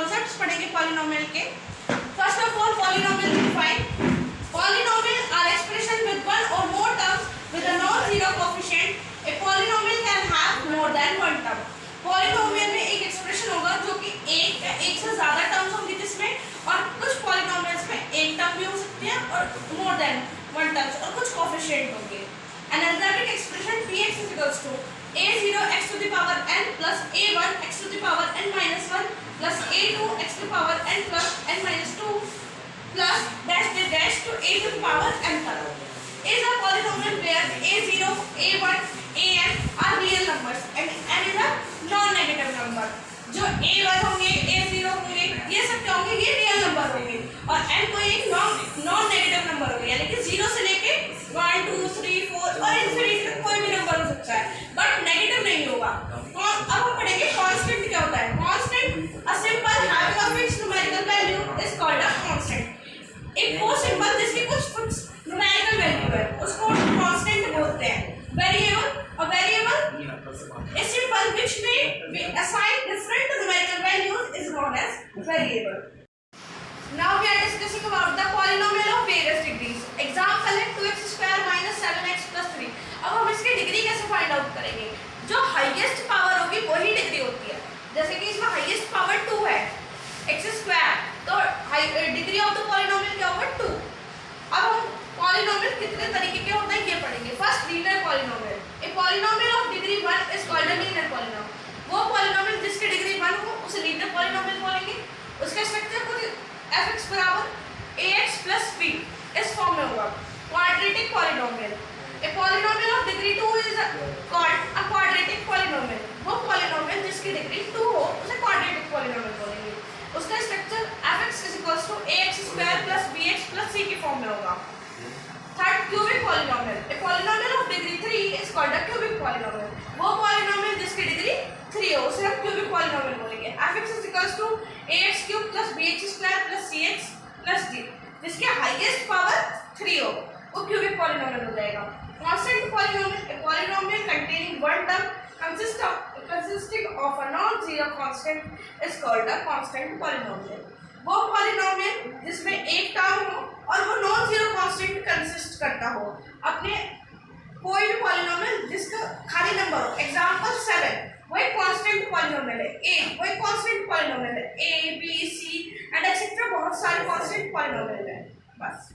Concepts पढ़ेंगे polynomial के। First of all polynomial define. Polynomial are expression with one or more terms with a non-zero coefficient. A polynomial can have more than one term. Polynomial में एक expression होगा जो कि एक या एक से ज्यादा टर्म्स होंगी जिसमें, और कुछ पॉलिनोमियल्स में एक टर्म भी हो सकती है और मोर देन वन टर्म्स और कुछ कोएफिशिएंट होंगे। An algebraic expression px is equals to a0 x to the power n plus a1 x to the power n minus 1 plus a2 x to the power n plus n minus 2 plus dash dash dash to a to the power n तक is a polynomial where a0, a1, an are real numbers and n is a non-negative number. जो a1 होंगे, a0 होंगे, ये सब क्या होंगे? ये real number होंगे और n कोई एक नॉन नेगेटिव नंबर होगा, यानी कि 0 से लेके 1, 2, 3, 4 और इनफिनिटी तक कोई भी नंबर हो सकता है, बट नेगेटिव नहीं होगा। अब हम पढ़ेंगे कांस्टेंट क्या होता है। Constant a symbol having a fixed numerical value is called a constant. एक वो सिंबल जिसकी कुछ न्यूमेरिकल वैल्यू है उसको कांस्टेंट बोलते हैं। Variable a symbol which may be assigned different numerical values is known as variable. Now we are discussing about the polynomial of various degrees. Example है 2x square minus 7x plus 3। अब हम इसकी degree कैसे find out करेंगे? जो highest power होगी वही degree होती है। जैसे कि इसमें हाईएस्ट पावर 2 है x स्क्वायर, तो डिग्री ऑफ द पॉलिनोमियल क्या होगा? 2। अब हम पॉलिनोमियल कितने तरीके के होते हैं ये पढ़ेंगे। First linear polynomial. A polynomial of degree 1 is called a linear polynomial. वो पॉलिनोमियल जिसकी डिग्री 1 हो उसे लीनियर पॉलिनोमियल बोलेंगे। उसका स्ट्रक्चर कुछ fx बराबर ax plus b इस फॉर्म में होगा। Quadratic polynomial. A polynomial of degree 2 is called a quadratic polynomial. वो पॉलिनोमियल जिसकी डिग्री 2 हो उसे क्वाड्रेटिक पॉलिनोमियल बोलेंगे। उसका structure fx ax square plus bx plus c की फॉर्म में होगा। Third cubic polynomial. A polynomial of degree 3 is called a cubic polynomial. वो पॉलिनोमियल जिसकी डिग्री 3 हो उसे हम क्यूबिक पॉलिनोमियल बोलेंगे। fx ax cube plus bx square plus cx plus d जिसके हाईएस्ट पावर 3 हो वो क्यूबिक पॉलिनोमियल हो जाएगा। Constant polynomial. A polynomial containing one term consisting of a non-zero constant is called a constant polynomial। वो polynomial जिसमें एक term हो और वो नॉन जीरो कांस्टेंट कंसिस्ट करता हो। अपने कोई भी पॉलिनोमियल जिसका खाली नंबर हो, एग्जांपल 7 वो एक कांस्टेंट पॉलिनोमियल है, 8 वो एक कांस्टेंट पॉलिनोमियल है, a b c and etcetera बहुत सारे कांस्टेंट पॉलिनोमियल है। बस।